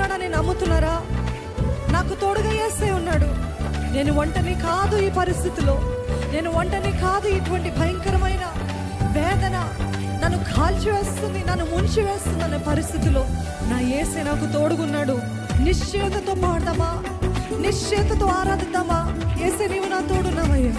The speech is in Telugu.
ఉన్నాడని నమ్ముతున్నారా? నాకు తోడుగా యేసే ఉన్నాడు. నేను ఒంటరిని కాదు ఈ పరిస్థితిలో. నేను ఒంటరిని కాదు. ఇటువంటి భయంకరమైన వేదన నన్ను కాల్చివేస్తుంది, నన్ను ముంచివేస్తుంది అనే పరిస్థితిలో నా యేసే నాకు తోడుగున్నాడు. నిశ్చయతతో పాడదామా? నిశ్చయతతో ఆరాధిద్దామా? యేసే నీవు నా తోడున్నావయ్యా.